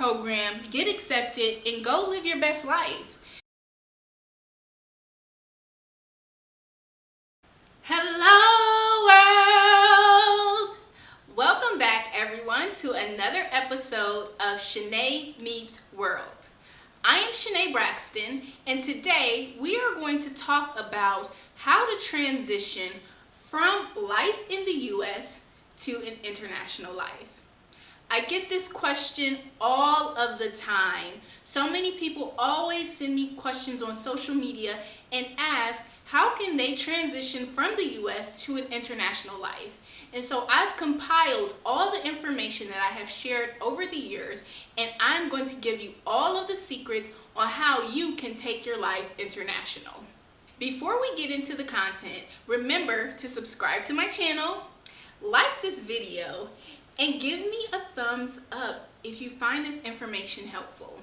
program, get accepted, and go live your best life. Hello world! Welcome back everyone to another episode of Shanay Meets World. I am Shanay Braxton, and today we are going to talk about how to transition from life in the U.S. to an international life. I get this question all of the time. So many people always send me questions on social media and ask how can they transition from the U.S. to an international life. And so I've compiled all the information that I have shared over the years, and I'm going to give you all of the secrets on how you can take your life international. Before we get into the content, remember to subscribe to my channel, like this video, and give me a thumbs up if you find this information helpful.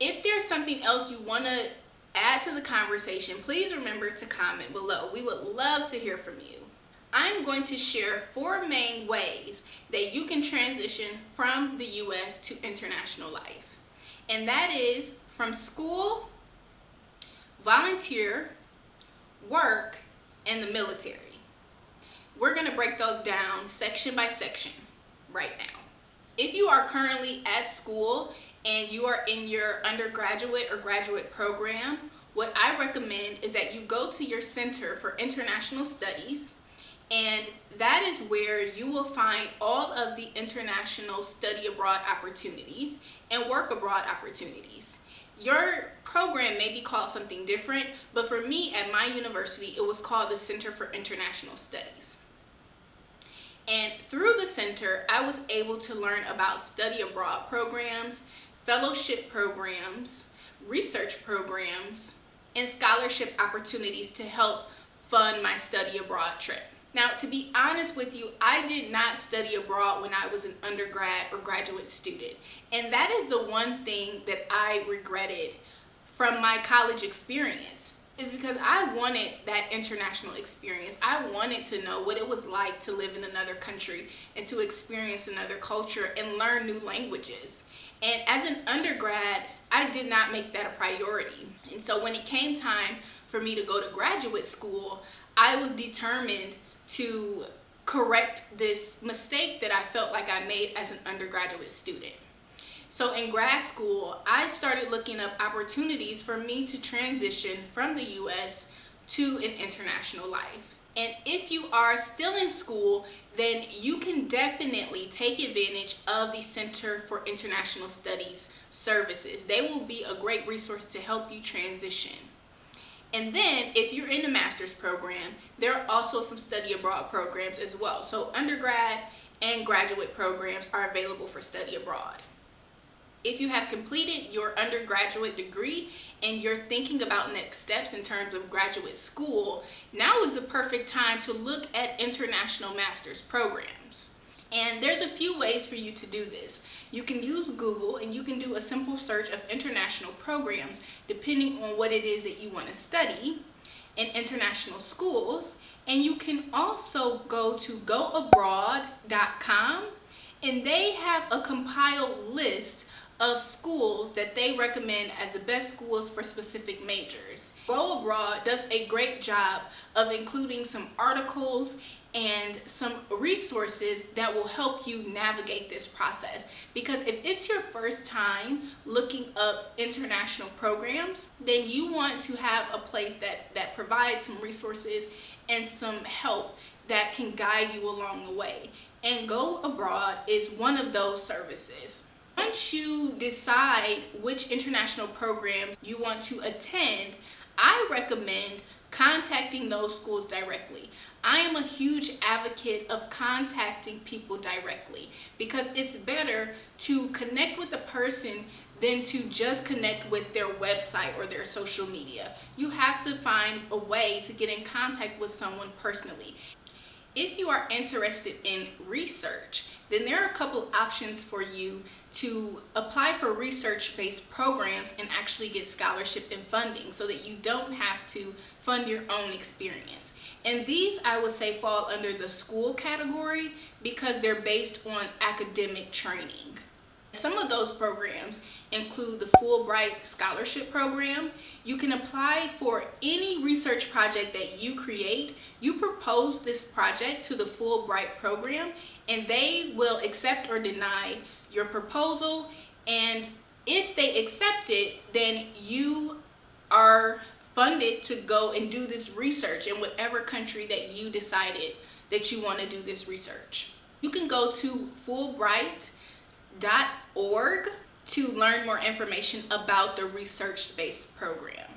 If there's something else you want to add to the conversation, please remember to comment below. We would love to hear from you. I'm going to share 4 main ways that you can transition from the U.S. to international life. And that is from school, volunteer, work, and the military. We're going to break those down section by section right now. If you are currently at school and you are in your undergraduate or graduate program, what I recommend is that you go to your Center for International Studies, and that is where you will find all of the international study abroad opportunities and work abroad opportunities. Your program may be called something different, but for me at my university, it was called the Center for International Studies. And through the center, I was able to learn about study abroad programs, fellowship programs, research programs, and scholarship opportunities to help fund my study abroad trip. Now, to be honest with you, I did not study abroad when I was an undergrad or graduate student. And that is the one thing that I regretted from my college experience, is because I wanted that international experience. I wanted to know what it was like to live in another country and to experience another culture and learn new languages. And as an undergrad, I did not make that a priority. And so when it came time for me to go to graduate school, I was determined to correct this mistake that I felt like I made as an undergraduate student. So in grad school, I started looking up opportunities for me to transition from the U.S. to an international life. And if you are still in school, then you can definitely take advantage of the Center for International Studies services. They will be a great resource to help you transition. And then if you're in the master's program, there are also some study abroad programs as well. So undergrad and graduate programs are available for study abroad. If you have completed your undergraduate degree and you're thinking about next steps in terms of graduate school, now is the perfect time to look at international master's programs. And there's a few ways for you to do this. You can use Google and you can do a simple search of international programs depending on what it is that you want to study in international schools. And you can also go to goabroad.com, and they have a compiled list of schools that they recommend as the best schools for specific majors. Go Abroad does a great job of including some articles and some resources that will help you navigate this process. Because if it's your first time looking up international programs, then you want to have a place that provides some resources and some help that can guide you along the way. And Go Abroad is one of those services. Once you decide which international programs you want to attend, I recommend contacting those schools directly. I am a huge advocate of contacting people directly because it's better to connect with a person than to just connect with their website or their social media. You have to find a way to get in contact with someone personally. If you are interested in research, then there are a couple options for you to apply for research-based programs and actually get scholarship and funding so that you don't have to fund your own experience. And these, I would say, fall under the school category because they're based on academic training. Some of those programs include the Fulbright Scholarship program. You can apply for any research project that you create. You propose this project to the Fulbright program, and they will accept or deny your proposal. And if they accept it, then you are funded to go and do this research in whatever country that you decided that you want to do this research. You can go to Fulbright.org to learn more information about the research-based program.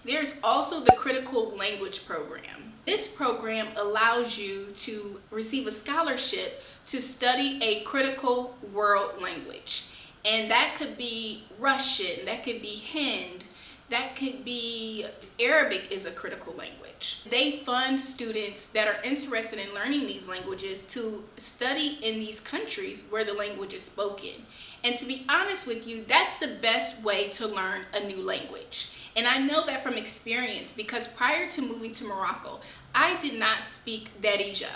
There's also the Critical Language Program. This program allows you to receive a scholarship to study a critical world language. And that could be Russian, that could be Hindi, that could be Arabic is a critical language. They fund students that are interested in learning these languages to study in these countries where the language is spoken. And to be honest with you, that's the best way to learn a new language. And I know that from experience, because prior to moving to Morocco, I did not speak Darija.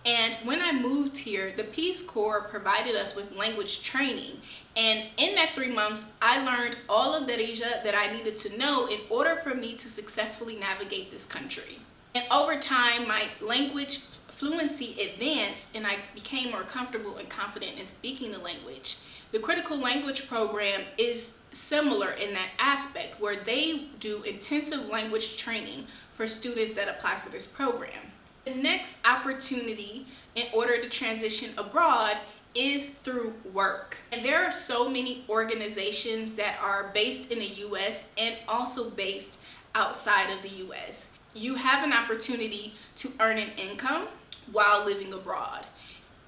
And when I moved here, the Peace Corps provided us with language training. And in that 3 months, I learned all of Darija that I needed to know in order for me to successfully navigate this country. And over time, my language fluency advanced and I became more comfortable and confident in speaking the language. The Critical Language Program is similar in that aspect, where they do intensive language training for students that apply for this program. The next opportunity in order to transition abroad is through work. And there are so many organizations that are based in the US and also based outside of the US. You have an opportunity to earn an income while living abroad.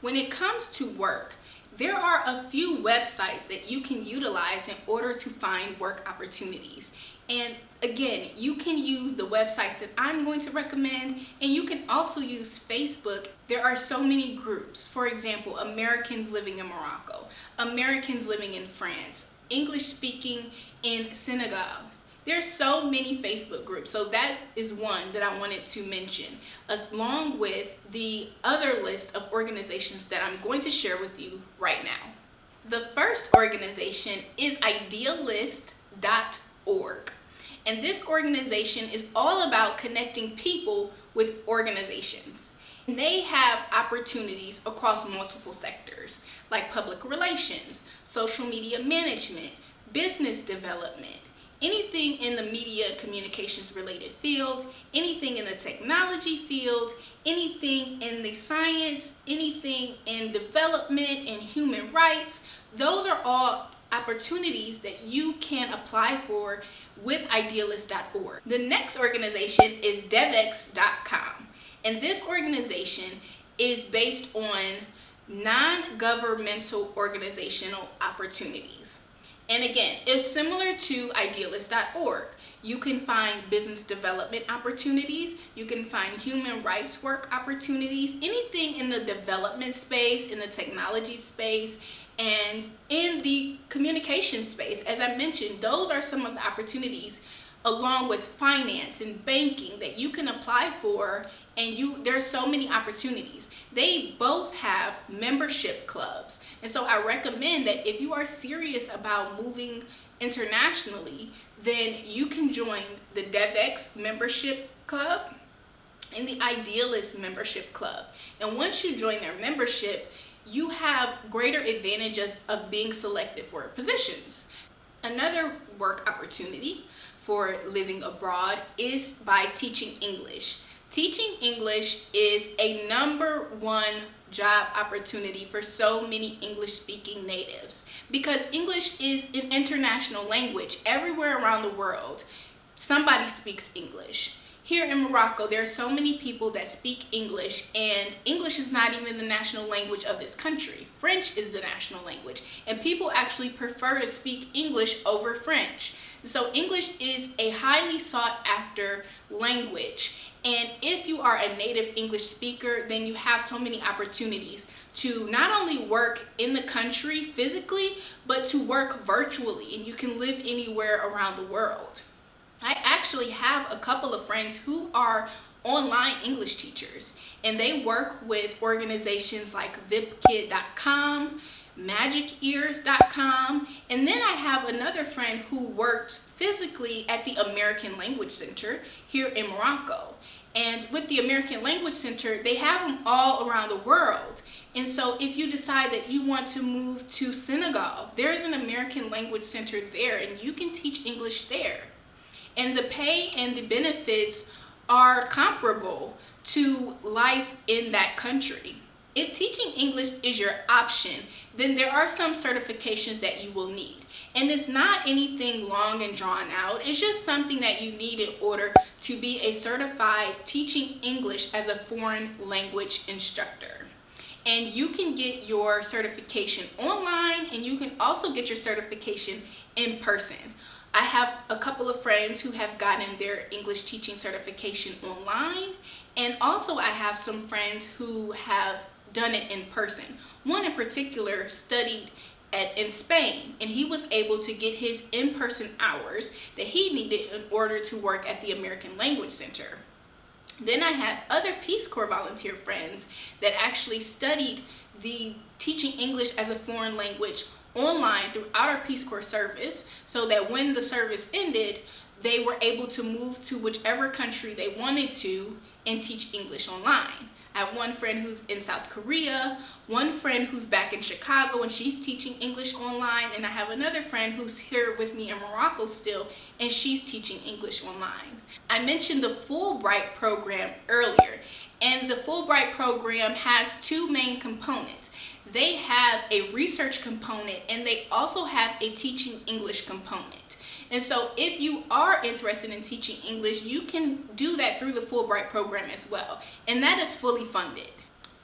When it comes to work, there are a few websites that you can utilize in order to find work opportunities. And again, you can use the websites that I'm going to recommend, and you can also use Facebook. There are so many groups. For example, Americans living in Morocco, Americans living in France, English speaking in Senegal. There's so many Facebook groups, so that is one that I wanted to mention, along with the other list of organizations that I'm going to share with you right now. The first organization is Idealist.org. And this organization is all about connecting people with organizations. And they have opportunities across multiple sectors, like public relations, social media management, business development, anything in the media communications related field, anything in the technology field, anything in the science, anything in development and human rights. Those are all opportunities that you can apply for with Idealist.org. The next organization is DevXCOM. And this organization is based on non-governmental organizational opportunities. And again, it's similar to Idealist.org. You can find business development opportunities, you can find human rights work opportunities, anything in the development space, in the technology space, and in the communication space. As I mentioned, those are some of the opportunities, along with finance and banking, that you can apply for, and there's so many opportunities. They both have membership clubs. And so I recommend that if you are serious about moving internationally, then you can join the DevX membership club and the Idealist membership club. And once you join their membership, you have greater advantages of being selected for positions. Another work opportunity for living abroad is by teaching English. Teaching English is a #1 job opportunity for so many English-speaking natives, because English is an international language. Everywhere around the world, somebody speaks English. Here in Morocco, there are so many people that speak English, and English is not even the national language of this country. French is the national language, and people actually prefer to speak English over French. So English is a highly sought after language. And if you are a native English speaker, then you have so many opportunities to not only work in the country physically, but to work virtually, and you can live anywhere around the world. I actually have a couple of friends who are online English teachers, and they work with organizations like VIPKid.com, magicears.com, and then I have another friend who works physically at the American Language Center here in Morocco. And with the American Language Center, they have them all around the world. And so if you decide that you want to move to Senegal, there's an American Language Center there, and you can teach English there. And the pay and the benefits are comparable to life in that country. If teaching English is your option, then there are some certifications that you will need. And it's not anything long and drawn out. It's just something that you need in order to be a certified teaching English as a foreign language instructor. And you can get your certification online, and you can also get your certification in person. I have a couple of friends who have gotten their English teaching certification online, and also I have some friends who have done it in person. One in particular studied in Spain, and he was able to get his in-person hours that he needed in order to work at the American Language Center. Then I have other Peace Corps volunteer friends that actually studied the teaching English as a foreign language online throughout our Peace Corps service, so that when the service ended, they were able to move to whichever country they wanted to and teach English online. I have one friend who's in South Korea, one friend who's back in Chicago and she's teaching English online, and I have another friend who's here with me in Morocco still, and she's teaching English online. I mentioned the Fulbright program earlier, and the Fulbright program has two main components. They have a research component, and they also have a teaching English component. And so if you are interested in teaching English, you can do that through the Fulbright program as well. And that is fully funded.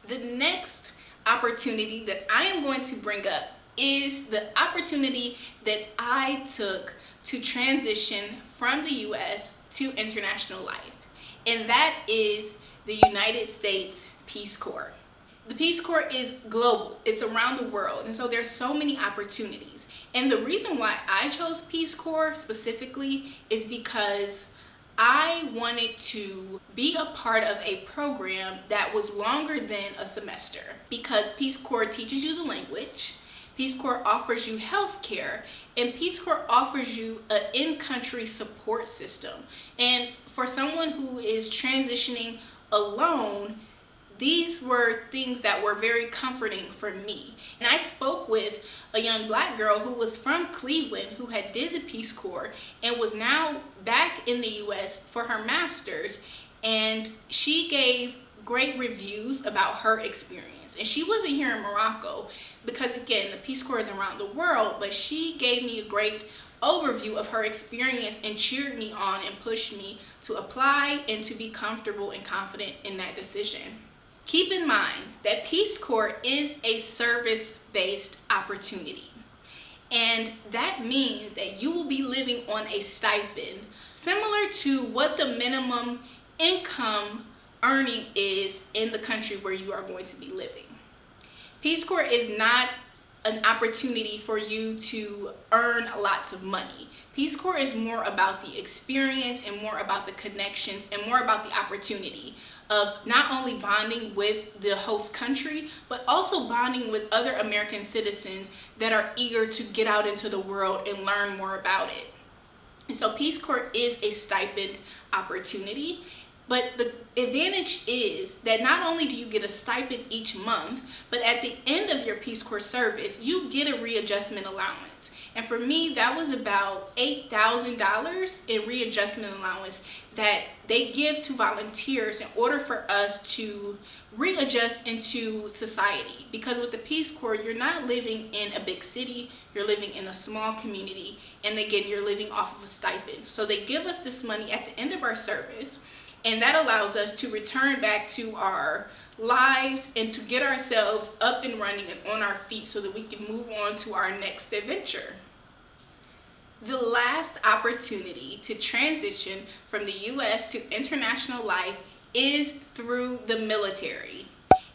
The next opportunity that I am going to bring up is the opportunity that I took to transition from the U.S. to international life. And that is the United States Peace Corps. The Peace Corps is global. It's around the world. And so there's so many opportunities. And the reason why I chose Peace Corps specifically is because I wanted to be a part of a program that was longer than a semester, because Peace Corps teaches you the language, Peace Corps offers you health care, and Peace Corps offers you an in-country support system. And for someone who is transitioning alone, these were things that were very comforting for me. And I spoke with a young black girl who was from Cleveland, who had did the Peace Corps and was now back in the U.S. for her master's, and she gave great reviews about her experience. And she wasn't here in Morocco because, again, the Peace Corps is around the world, but she gave me a great overview of her experience and cheered me on and pushed me to apply and to be comfortable and confident in that decision. Keep in mind that Peace Corps is a service-based opportunity, and that means that you will be living on a stipend similar to what the minimum income earning is in the country where you are going to be living. Peace Corps is not an opportunity for you to earn lots of money. Peace Corps is more about the experience and more about the connections and more about the opportunity of not only bonding with the host country, but also bonding with other American citizens that are eager to get out into the world and learn more about it. And so Peace Corps is a stipend opportunity, but the advantage is that not only do you get a stipend each month, but at the end of your Peace Corps service, you get a readjustment allowance. And for me, that was about $8,000 in readjustment allowance that they give to volunteers in order for us to readjust into society. Because with the Peace Corps, you're not living in a big city, you're living in a small community, and again, you're living off of a stipend. So they give us this money at the end of our service, and that allows us to return back to our lives and to get ourselves up and running and on our feet so that we can move on to our next adventure. The last opportunity to transition from the U.S. to international life is through the military.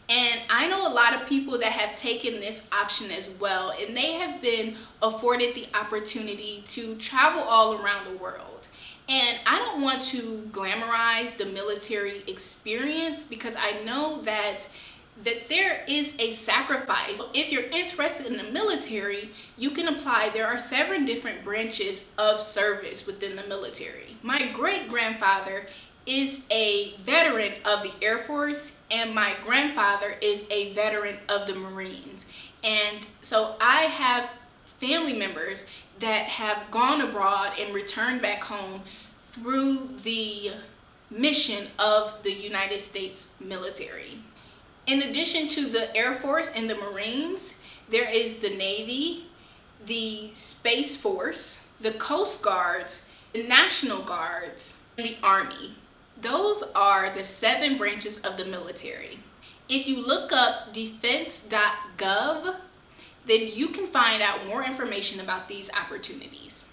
And I know a lot of people that have taken this option as well, and they have been afforded the opportunity to travel all around the world. And I don't want to glamorize the military experience, because I know that that there is a sacrifice. If you're interested in the military, you can apply. There are 7 different branches of service within the military. My great-grandfather is a veteran of the Air Force, and my grandfather is a veteran of the Marines. And so I have family members that have gone abroad and returned back home through the mission of the United States military. In addition to the Air Force and the Marines, there is the Navy, the Space Force, the Coast Guards, the National Guards, and the Army. Those are the 7 branches of the military. If you look up defense.gov, then you can find out more information about these opportunities.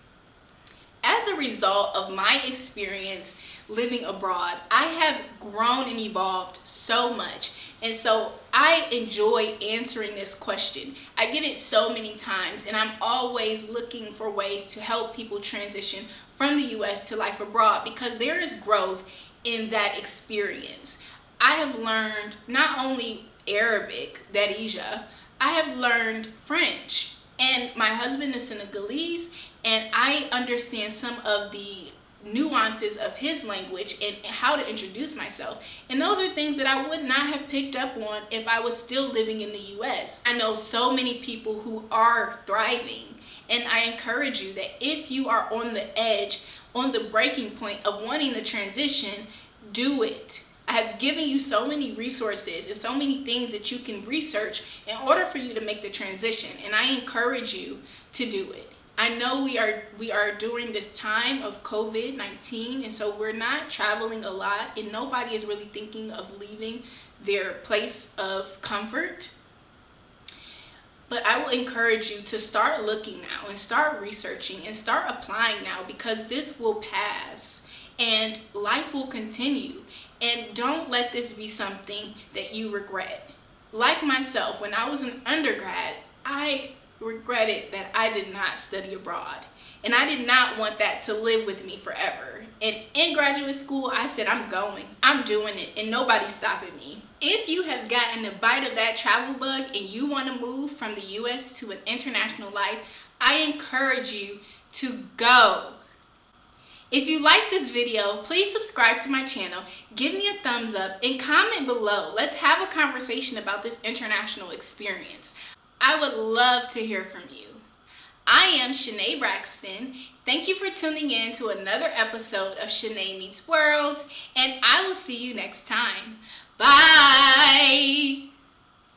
As a result of my experience living abroad, I have grown and evolved so much. And so I enjoy answering this question. I get it so many times, and I'm always looking for ways to help people transition from the US to life abroad, because there is growth in that experience. I have learned not only Arabic, Darija, I have learned French, and my husband is Senegalese, and I understand some of the nuances of his language and how to introduce myself. And those are things that I would not have picked up on if I was still living in the US. I know so many people who are thriving, and I encourage you that if you are on the edge, on the breaking point of wanting to transition, do it. I have given you so many resources and so many things that you can research in order for you to make the transition, and I encourage you to do it. I know we are during this time of COVID-19, and so we're not traveling a lot, and nobody is really thinking of leaving their place of comfort. But I will encourage you to start looking now and start researching and start applying now, because this will pass and life will continue. And don't let this be something that you regret. Like myself, when I was an undergrad, I regretted that I did not study abroad. And I did not want that to live with me forever. And in graduate school, I said, I'm going, I'm doing it, and nobody's stopping me. If you have gotten a bite of that travel bug and you want to move from the US to an international life, I encourage you to go. If you like this video, please subscribe to my channel, give me a thumbs up, and comment below. Let's have a conversation about this international experience. I would love to hear from you. I am Shanay Braxton. Thank you for tuning in to another episode of Shanay Meets World, and I will see you next time. Bye!